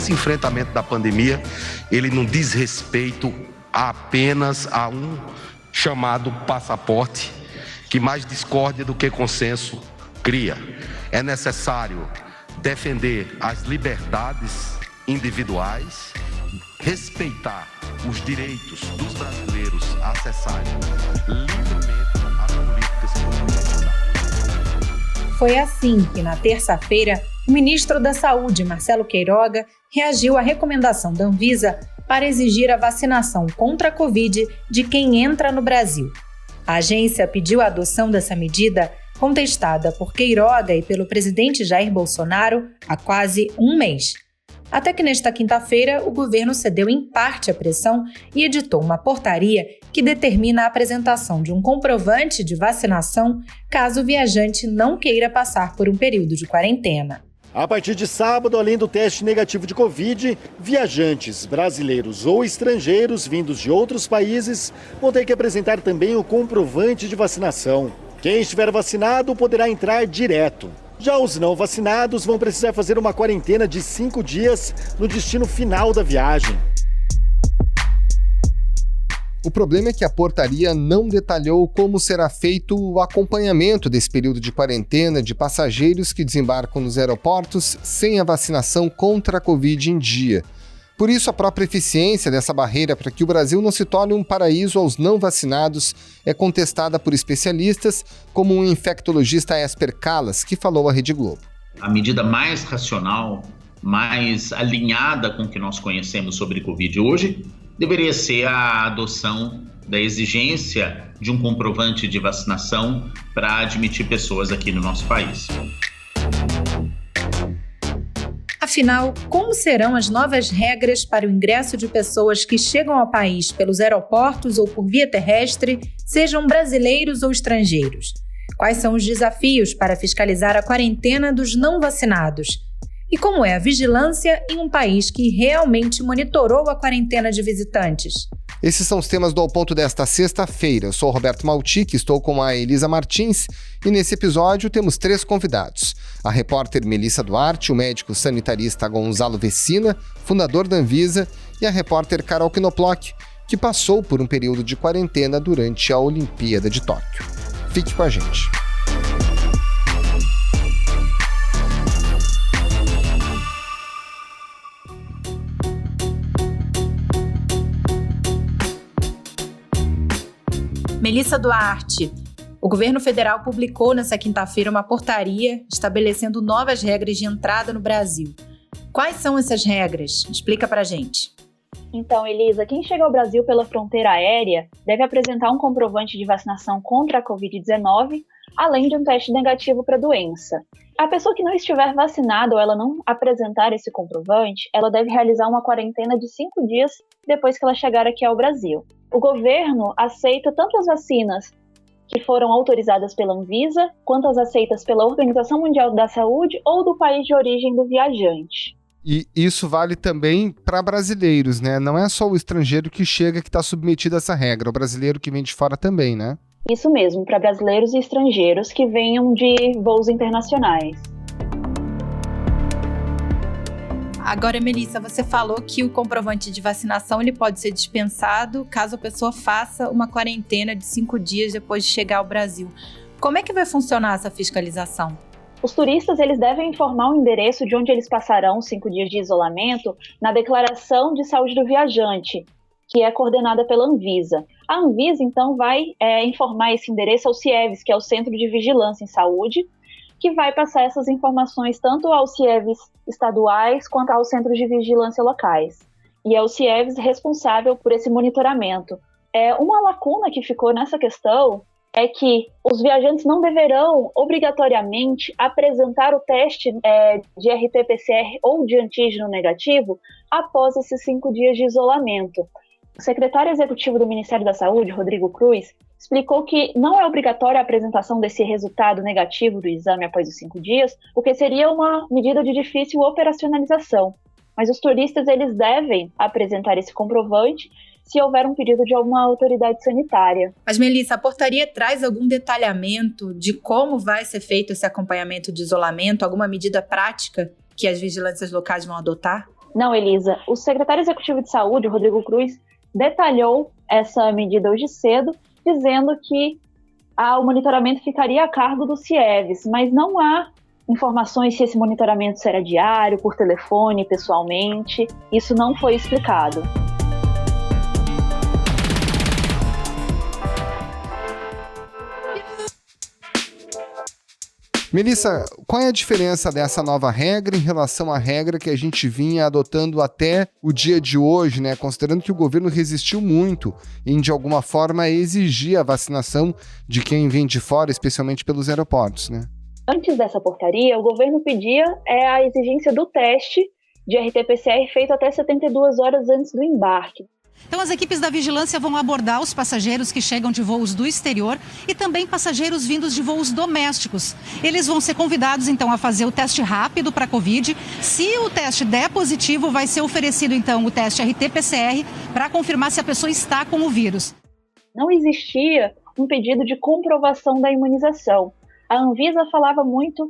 esse enfrentamento da pandemia, ele não diz respeito apenas a um chamado passaporte, que mais discórdia do que consenso cria. É necessário defender as liberdades individuais, respeitar os direitos dos brasileiros a acessarem livremente as políticas públicas de saúde. Foi assim que, na terça-feira, o ministro da Saúde, Marcelo Queiroga, reagiu à recomendação da Anvisa para exigir a vacinação contra a Covid de quem entra no Brasil. A agência pediu a adoção dessa medida, contestada por Queiroga e pelo presidente Jair Bolsonaro há quase um mês. Até que nesta quinta-feira, o governo cedeu em parte à pressão e editou uma portaria que determina a apresentação de um comprovante de vacinação caso o viajante não queira passar por um período de quarentena. A partir de sábado, além do teste negativo de Covid, viajantes brasileiros ou estrangeiros vindos de outros países vão ter que apresentar também o comprovante de vacinação. Quem estiver vacinado poderá entrar direto. Já os não vacinados vão precisar fazer uma quarentena de 5 dias no destino final da viagem. O problema é que a portaria não detalhou como será feito o acompanhamento desse período de quarentena de passageiros que desembarcam nos aeroportos sem a vacinação contra a Covid em dia. Por isso, a própria eficiência dessa barreira para que o Brasil não se torne um paraíso aos não vacinados é contestada por especialistas, como o infectologista Esper Calas, que falou à Rede Globo. A medida mais racional, mais alinhada com o que nós conhecemos sobre Covid hoje, deveria ser a adoção da exigência de um comprovante de vacinação para admitir pessoas aqui no nosso país. Afinal, como serão as novas regras para o ingresso de pessoas que chegam ao país pelos aeroportos ou por via terrestre, sejam brasileiros ou estrangeiros? Quais são os desafios para fiscalizar a quarentena dos não vacinados? E como é a vigilância em um país que realmente monitorou a quarentena de visitantes? Esses são os temas do Ao Ponto desta sexta-feira. Eu sou o Roberto Maltic, estou com a Elisa Martins e nesse episódio temos 3 convidados. A repórter Melissa Duarte, o médico sanitarista Gonzalo Vecina, fundador da Anvisa, e a repórter Carol Knoploch, que passou por um período de quarentena durante a Olimpíada de Tóquio. Fique com a gente. Melissa Duarte, o governo federal publicou nesta quinta-feira uma portaria estabelecendo novas regras de entrada no Brasil. Quais são essas regras? Explica pra gente. Então, Elisa, quem chega ao Brasil pela fronteira aérea deve apresentar um comprovante de vacinação contra a Covid-19, além de um teste negativo para a doença. A pessoa que não estiver vacinada ou ela não apresentar esse comprovante, ela deve realizar uma quarentena de 5 dias depois que ela chegar aqui ao Brasil. O governo aceita tanto as vacinas que foram autorizadas pela Anvisa, quanto as aceitas pela Organização Mundial da Saúde ou do país de origem do viajante. E isso vale também para brasileiros, né? Não é só o estrangeiro que chega que está submetido a essa regra, o brasileiro que vem de fora também, né? Isso mesmo, para brasileiros e estrangeiros que venham de voos internacionais. Agora, Melissa, você falou que o comprovante de vacinação ele pode ser dispensado caso a pessoa faça uma quarentena de 5 dias depois de chegar ao Brasil. Como é que vai funcionar essa fiscalização? Os turistas eles devem informar o endereço de onde eles passarão os 5 dias de isolamento na declaração de saúde do viajante, que é coordenada pela Anvisa. A Anvisa, então, vai informar esse endereço ao CIEVS, que é o Centro de Vigilância em Saúde, que vai passar essas informações tanto aos CIEVS estaduais quanto aos centros de vigilância locais. E é o CIEVS responsável por esse monitoramento. Uma lacuna que ficou nessa questão é que os viajantes não deverão obrigatoriamente apresentar o teste de RT-PCR ou de antígeno negativo após esses 5 dias de isolamento. O secretário executivo do Ministério da Saúde, Rodrigo Cruz, explicou que não é obrigatória a apresentação desse resultado negativo do exame após os 5 dias, porque seria uma medida de difícil operacionalização. Mas os turistas eles devem apresentar esse comprovante se houver um pedido de alguma autoridade sanitária. Mas, Melissa, a portaria traz algum detalhamento de como vai ser feito esse acompanhamento de isolamento, alguma medida prática que as vigilâncias locais vão adotar? Não, Elisa. O secretário executivo de saúde, Rodrigo Cruz, detalhou essa medida hoje cedo, dizendo que o monitoramento ficaria a cargo do CIEVS, mas não há informações se esse monitoramento será diário, por telefone, pessoalmente. Isso não foi explicado. Melissa, qual é a diferença dessa nova regra em relação à regra que a gente vinha adotando até o dia de hoje, né? Considerando que o governo resistiu muito em, de alguma forma, exigir a vacinação de quem vem de fora, especialmente pelos aeroportos, né? Antes dessa portaria, o governo pedia a exigência do teste de RT-PCR feito até 72 horas antes do embarque. Então, as equipes da vigilância vão abordar os passageiros que chegam de voos do exterior e também passageiros vindos de voos domésticos. Eles vão ser convidados, então, a fazer o teste rápido para a Covid. Se o teste der positivo, vai ser oferecido, então, o teste RT-PCR para confirmar se a pessoa está com o vírus. Não existia um pedido de comprovação da imunização. A Anvisa falava muito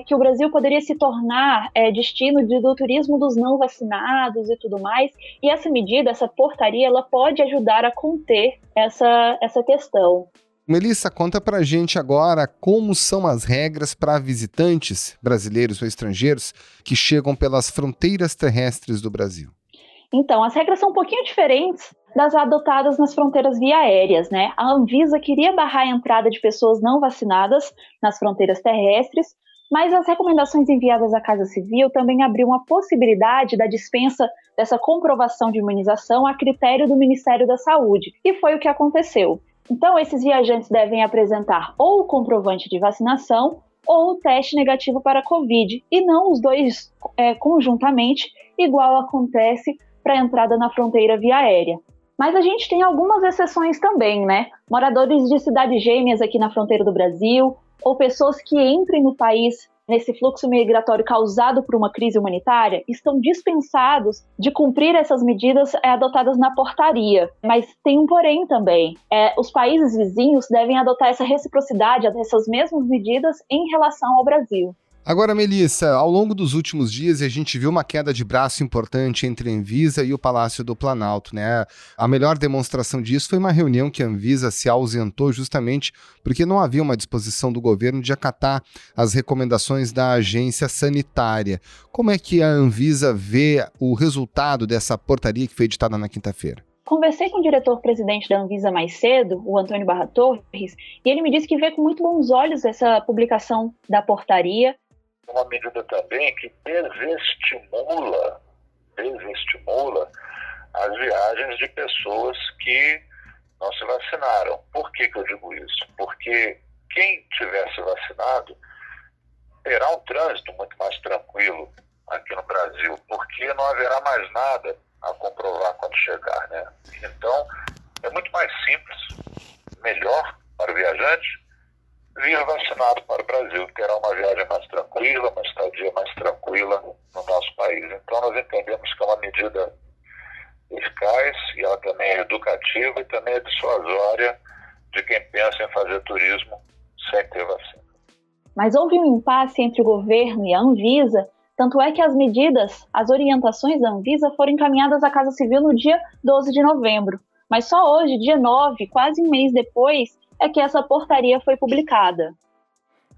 que o Brasil poderia se tornar destino do turismo dos não vacinados e tudo mais. E essa medida, essa portaria, ela pode ajudar a conter essa questão. Melissa, conta pra gente agora como são as regras para visitantes brasileiros ou estrangeiros que chegam pelas fronteiras terrestres do Brasil. Então, as regras são um pouquinho diferentes das adotadas nas fronteiras via aéreas, né? A Anvisa queria barrar a entrada de pessoas não vacinadas nas fronteiras terrestres, mas as recomendações enviadas à Casa Civil também abriam a possibilidade da dispensa dessa comprovação de imunização a critério do Ministério da Saúde, e foi o que aconteceu. Então, esses viajantes devem apresentar ou o comprovante de vacinação ou o teste negativo para a Covid, e não os dois conjuntamente, igual acontece para a entrada na fronteira via aérea. Mas a gente tem algumas exceções também, né? Moradores de cidades gêmeas aqui na fronteira do Brasil, ou pessoas que entrem no país nesse fluxo migratório causado por uma crise humanitária, estão dispensados de cumprir essas medidas adotadas na portaria. Mas tem um porém também. Os países vizinhos devem adotar essa reciprocidade, essas mesmas medidas em relação ao Brasil. Agora, Melissa, ao longo dos últimos dias a gente viu uma queda de braço importante entre a Anvisa e o Palácio do Planalto, né? A melhor demonstração disso foi uma reunião que a Anvisa se ausentou justamente porque não havia uma disposição do governo de acatar as recomendações da agência sanitária. Como é que a Anvisa vê o resultado dessa portaria que foi editada na quinta-feira? Conversei com o diretor-presidente da Anvisa mais cedo, o Antônio Barra Torres, e ele me disse que vê com muito bons olhos essa publicação da portaria. Uma medida também que desestimula as viagens de pessoas que não se vacinaram. Por que eu digo isso? Porque quem tivesse vacinado terá um trânsito muito mais tranquilo aqui no Brasil, porque não haverá mais nada a comprovar quando chegar, né? Então, é muito mais simples, melhor para o viajante vir vacinado para o Brasil, terá uma viagem mais tranquila, uma estadia mais tranquila no nosso país. Então, nós entendemos que é uma medida eficaz e ela também é educativa e também é dissuasória de quem pensa em fazer turismo sem ter vacina. Mas houve um impasse entre o governo e a Anvisa, tanto é que as orientações da Anvisa foram encaminhadas à Casa Civil no dia 12 de novembro. Mas só hoje, dia 9, quase um mês depois, é que essa portaria foi publicada.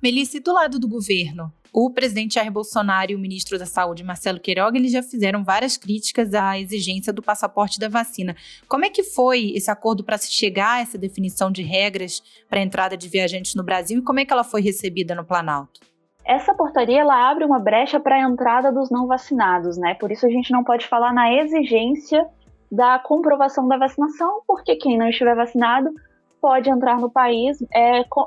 Melissa, e do lado do governo? O presidente Jair Bolsonaro e o ministro da Saúde, Marcelo Queiroga, eles já fizeram várias críticas à exigência do passaporte da vacina. Como é que foi esse acordo para se chegar a essa definição de regras para a entrada de viajantes no Brasil e como é que ela foi recebida no Planalto? Essa portaria ela abre uma brecha para a entrada dos não vacinados, né? Por isso a gente não pode falar na exigência da comprovação da vacinação, porque quem não estiver vacinado pode entrar no país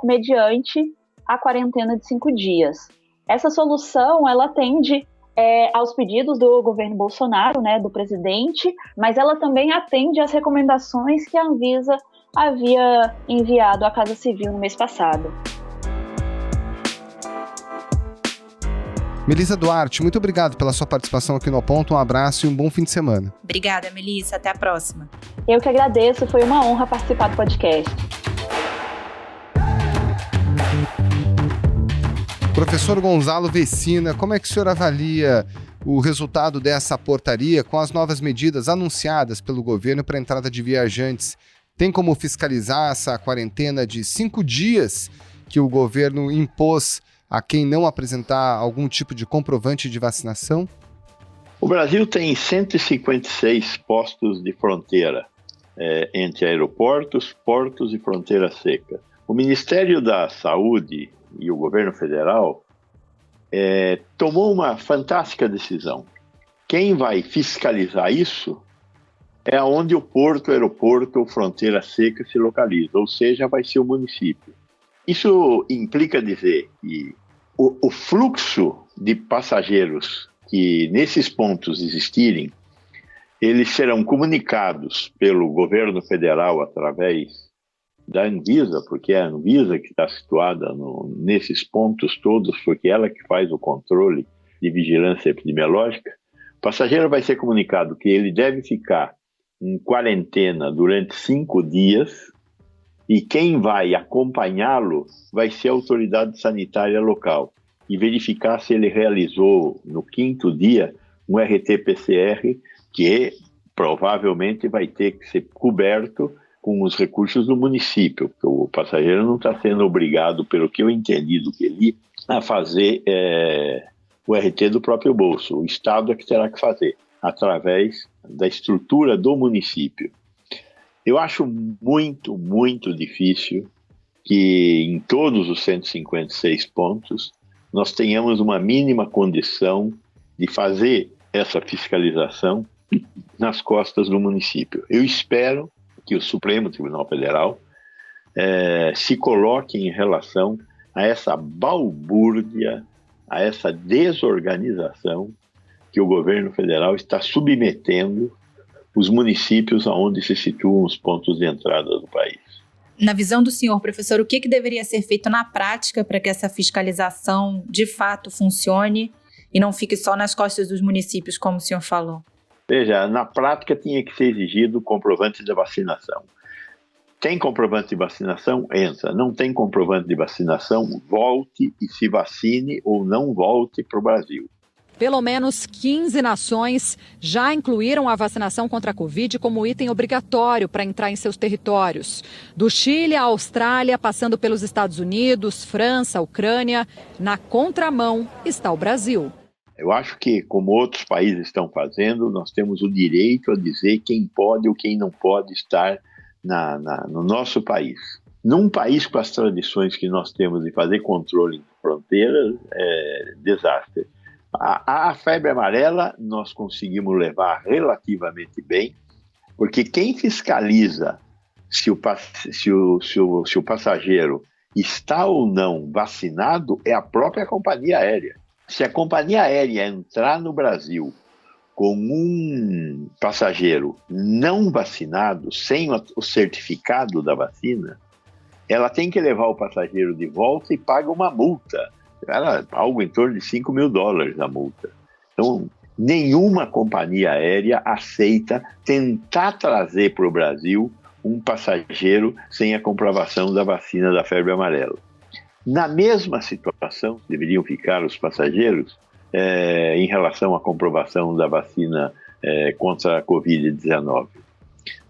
mediante a quarentena de 5 dias. Essa solução, ela atende aos pedidos do governo Bolsonaro, né, do presidente, mas ela também atende às recomendações que a Anvisa havia enviado à Casa Civil no mês passado. Melissa Duarte, muito obrigado pela sua participação aqui no Ponto. Um abraço e um bom fim de semana. Obrigada, Melissa. Até a próxima. Eu que agradeço. Foi uma honra participar do podcast. Professor Gonzalo Vecina, como é que o senhor avalia o resultado dessa portaria com as novas medidas anunciadas pelo governo para a entrada de viajantes? Tem como fiscalizar essa quarentena de 5 dias que o governo impôs a quem não apresentar algum tipo de comprovante de vacinação? O Brasil tem 156 postos de fronteira entre aeroportos, portos e fronteira seca. O Ministério da Saúde e o governo federal tomou uma fantástica decisão. Quem vai fiscalizar isso é onde o porto, aeroporto ou fronteira seca se localiza, ou seja, vai ser o município. Isso implica dizer que o fluxo de passageiros que nesses pontos existirem, eles serão comunicados pelo governo federal através da Anvisa, porque é a Anvisa que está situada nesses pontos todos, porque é ela que faz o controle de vigilância epidemiológica. O passageiro vai ser comunicado que ele deve ficar em quarentena durante 5 dias e quem vai acompanhá-lo vai ser a autoridade sanitária local e verificar se ele realizou no 5º dia um RT-PCR que provavelmente vai ter que ser coberto com os recursos do município, porque o passageiro não está sendo obrigado, pelo que eu entendi do que li, a fazer o RT do próprio bolso. O Estado é que terá que fazer, através da estrutura do município. Eu acho muito, muito difícil que em todos os 156 pontos nós tenhamos uma mínima condição de fazer essa fiscalização nas costas do município. Eu espero que o Supremo Tribunal Federal se coloque em relação a essa balbúrdia, a essa desorganização que o governo federal está submetendo os municípios aonde se situam os pontos de entrada do país. Na visão do senhor, professor, o que deveria ser feito na prática para que essa fiscalização de fato funcione e não fique só nas costas dos municípios, como o senhor falou? Veja, na prática tinha que ser exigido o comprovante da vacinação. Tem comprovante de vacinação? Entra. Não tem comprovante de vacinação? Volte e se vacine ou não volte para o Brasil. Pelo menos 15 nações já incluíram a vacinação contra a Covid como item obrigatório para entrar em seus territórios. Do Chile à Austrália, passando pelos Estados Unidos, França, Ucrânia, na contramão está o Brasil. Eu acho que, como outros países estão fazendo, nós temos o direito a dizer quem pode ou quem não pode estar no nosso país. Num país com as tradições que nós temos de fazer controle de fronteiras, é desastre. A febre amarela nós conseguimos levar relativamente bem, porque quem fiscaliza se o passageiro está ou não vacinado é a própria companhia aérea. Se a companhia aérea entrar no Brasil com um passageiro não vacinado, sem o certificado da vacina, ela tem que levar o passageiro de volta e paga uma multa. Algo em torno de $5 mil a multa. Então, nenhuma companhia aérea aceita tentar trazer para o Brasil um passageiro sem a comprovação da vacina da febre amarela. Na mesma situação, deveriam ficar os passageiros em relação à comprovação da vacina contra a Covid-19.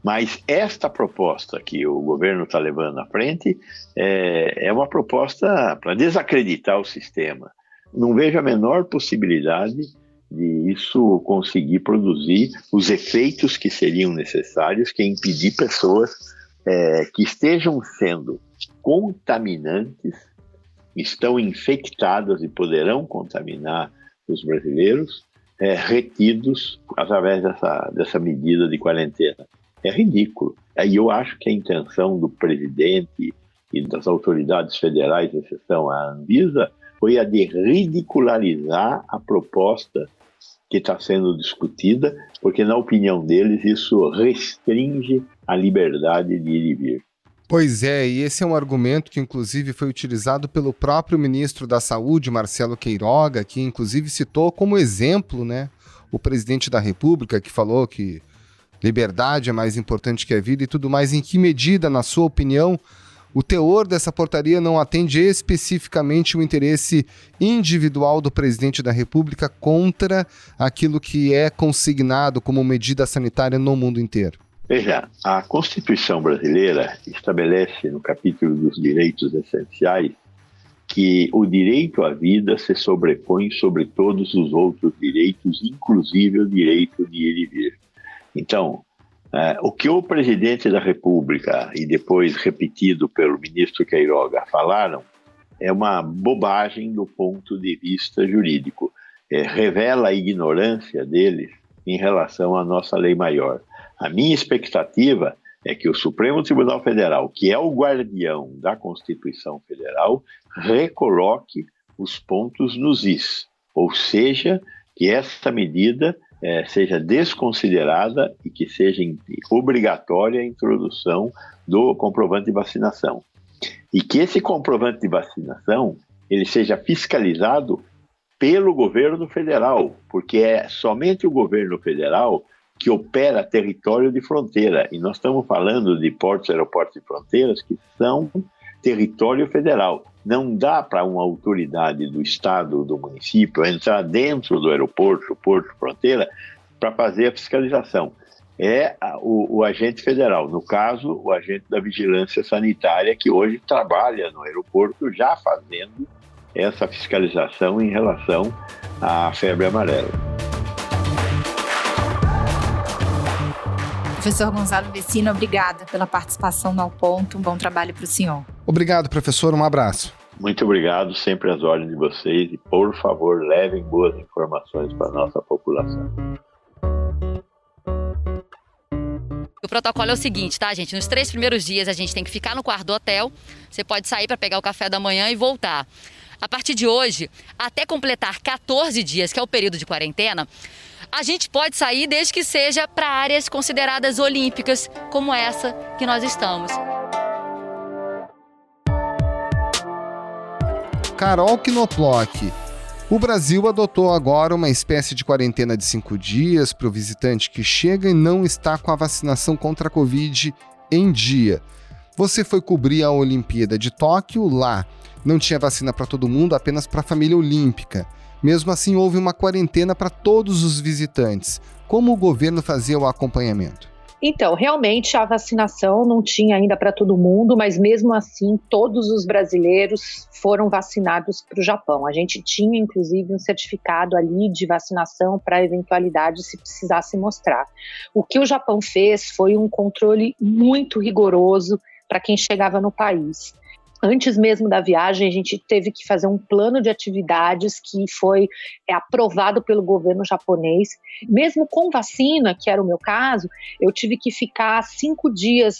Mas esta proposta que o governo está levando à frente é uma proposta para desacreditar o sistema. Não vejo a menor possibilidade de isso conseguir produzir os efeitos que seriam necessários, que é impedir pessoas que estejam sendo contaminantes, estão infectadas e poderão contaminar os brasileiros, retidos através dessa medida de quarentena. É ridículo. E eu acho que a intenção do presidente e das autoridades federais, exceção a Anvisa, foi a de ridicularizar a proposta que está sendo discutida, porque, na opinião deles, isso restringe a liberdade de ir e vir. Pois é, e esse é um argumento que, inclusive, foi utilizado pelo próprio ministro da Saúde, Marcelo Queiroga, que, inclusive, citou como exemplo, né, o presidente da República, que falou que liberdade é mais importante que a vida e tudo mais. Em que medida, na sua opinião, o teor dessa portaria não atende especificamente o interesse individual do presidente da República contra aquilo que é consignado como medida sanitária no mundo inteiro? Veja, a Constituição brasileira estabelece no capítulo dos direitos essenciais que o direito à vida se sobrepõe sobre todos os outros direitos, inclusive o direito de ir e vir. Então, o que o presidente da República e depois repetido pelo ministro Queiroga falaram é uma bobagem do ponto de vista jurídico. Revela a ignorância deles em relação à nossa lei maior. A minha expectativa é que o Supremo Tribunal Federal, que é o guardião da Constituição Federal, recoloque os pontos nos is, ou seja, que essa medida seja desconsiderada e que seja obrigatória a introdução do comprovante de vacinação. E que esse comprovante de vacinação ele seja fiscalizado pelo governo federal, porque é somente o governo federal que opera território de fronteira. E nós estamos falando de portos, aeroportos e fronteiras que são território federal. Não dá para uma autoridade do estado ou do município entrar dentro do aeroporto, porto, fronteira, para fazer a fiscalização. É o agente federal, no caso, o agente da vigilância sanitária, que hoje trabalha no aeroporto já fazendo essa fiscalização em relação à febre amarela. Professor Gonzalo Vecina, obrigada pela participação no Ao Ponto. Um bom trabalho para o senhor. Obrigado, professor. Um abraço. Muito obrigado, sempre às ordens de vocês. E, por favor, levem boas informações para a nossa população. O protocolo é o seguinte, tá, gente? Nos 3 primeiros dias a gente tem que ficar no quarto do hotel. Você pode sair para pegar o café da manhã e voltar. A partir de hoje, até completar 14 dias, que é o período de quarentena, a gente pode sair desde que seja para áreas consideradas olímpicas, como essa que nós estamos. Carol Knoploch. O Brasil adotou agora uma espécie de quarentena de 5 dias para o visitante que chega e não está com a vacinação contra a Covid em dia. Você foi cobrir a Olimpíada de Tóquio lá. Não tinha vacina para todo mundo, apenas para a família olímpica. Mesmo assim, houve uma quarentena para todos os visitantes. Como o governo fazia o acompanhamento? Então, realmente a vacinação não tinha ainda para todo mundo, mas mesmo assim todos os brasileiros foram vacinados para o Japão. A gente tinha inclusive um certificado ali de vacinação para eventualidade se precisasse mostrar. O que o Japão fez foi um controle muito rigoroso para quem chegava no país. Antes mesmo da viagem, a gente teve que fazer um plano de atividades que foi aprovado pelo governo japonês. Mesmo com vacina, que era o meu caso, eu tive que ficar 5 dias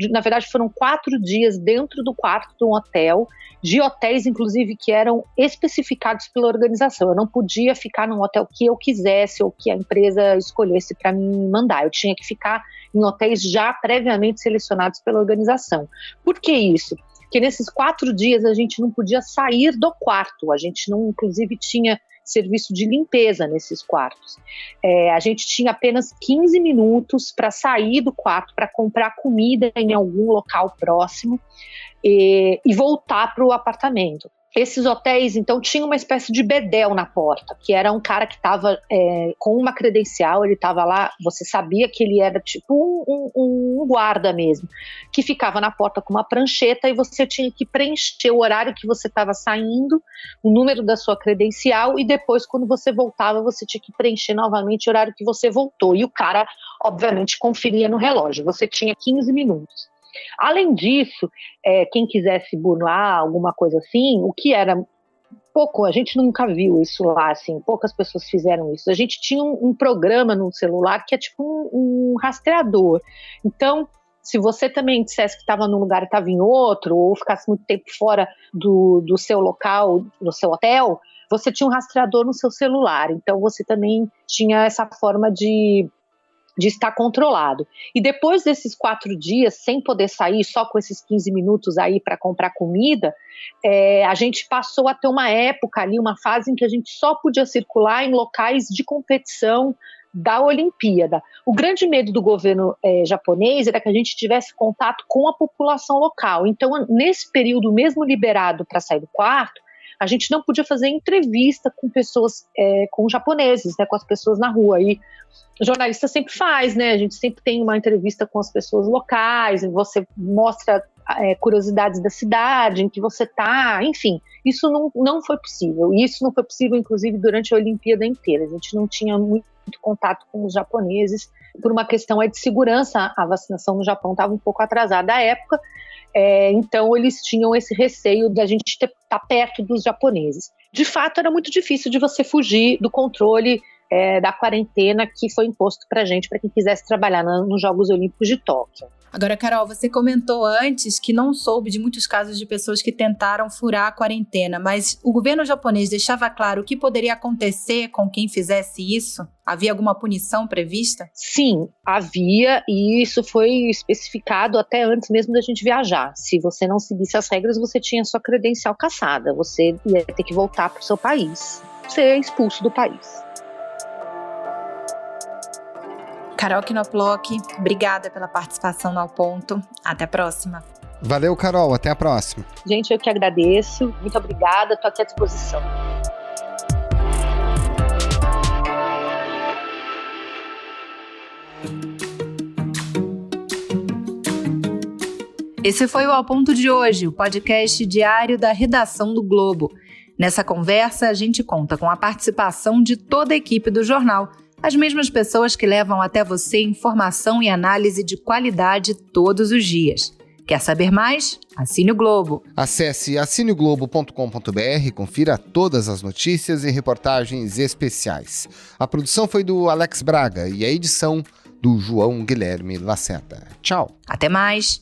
na verdade foram 4 dias dentro do quarto de um hotel, de hotéis inclusive que eram especificados pela organização. Eu não podia ficar num hotel que eu quisesse ou que a empresa escolhesse para me mandar. Eu tinha que ficar em hotéis já previamente selecionados pela organização. Por que isso? Porque nesses 4 dias a gente não podia sair do quarto, a gente não, inclusive, tinha serviço de limpeza nesses quartos. A gente tinha apenas 15 minutos para sair do quarto, para comprar comida em algum local próximo e voltar para o apartamento. Esses hotéis, então, tinham uma espécie de bedel na porta, que era um cara que estava com uma credencial, ele estava lá, você sabia que ele era tipo um guarda mesmo, que ficava na porta com uma prancheta e você tinha que preencher o horário que você estava saindo, o número da sua credencial e depois, quando você voltava, você tinha que preencher novamente o horário que você voltou. E o cara, obviamente, conferia no relógio. Você tinha 15 minutos. Além disso, quem quisesse burlar alguma coisa assim, o que era pouco, a gente nunca viu isso lá, assim, poucas pessoas fizeram isso. A gente tinha um programa no celular que é tipo um rastreador. Então, se você também dissesse que estava num lugar e estava em outro, ou ficasse muito tempo fora do seu local, do seu hotel, você tinha um rastreador no seu celular. Então, você também tinha essa forma de estar controlado. E depois desses 4 dias, sem poder sair, só com esses 15 minutos aí para comprar comida, a gente passou a ter uma época ali, uma fase em que a gente só podia circular em locais de competição da Olimpíada. O grande medo do governo japonês era que a gente tivesse contato com a população local. Então, nesse período, mesmo liberado para sair do quarto, a gente não podia fazer entrevista com pessoas, com japoneses, né, com as pessoas na rua. E o jornalista sempre faz, né? A gente sempre tem uma entrevista com as pessoas locais, e você mostra curiosidades da cidade, em que você está, enfim. Isso não foi possível. E isso não foi possível, inclusive, durante a Olimpíada inteira. A gente não tinha muito contato com os japoneses. Por uma questão de segurança, a vacinação no Japão estava um pouco atrasada à época. Então eles tinham esse receio de a gente estar perto dos japoneses. De fato, era muito difícil de você fugir do controle da quarentena que foi imposto para a gente, para quem quisesse trabalhar nos Jogos Olímpicos de Tóquio. Agora, Carol, você comentou antes que não soube de muitos casos de pessoas que tentaram furar a quarentena, mas o governo japonês deixava claro o que poderia acontecer com quem fizesse isso? Havia alguma punição prevista? Sim, havia, e isso foi especificado até antes mesmo da gente viajar. Se você não seguisse as regras, você tinha sua credencial cassada, você ia ter que voltar para o seu país, ser expulso do país. Carol Knoploch, obrigada pela participação no Ao Ponto. Até a próxima. Valeu, Carol. Até a próxima. Gente, eu que agradeço. Muito obrigada. Estou aqui à disposição. Esse foi o Ao Ponto de hoje, o podcast diário da redação do Globo. Nessa conversa, a gente conta com a participação de toda a equipe do jornal, as mesmas pessoas que levam até você informação e análise de qualidade todos os dias. Quer saber mais? Assine o Globo. Acesse assineoglobo.com.br e confira todas as notícias e reportagens especiais. A produção foi do Alex Braga e a edição do João Guilherme Lacerda. Tchau. Até mais.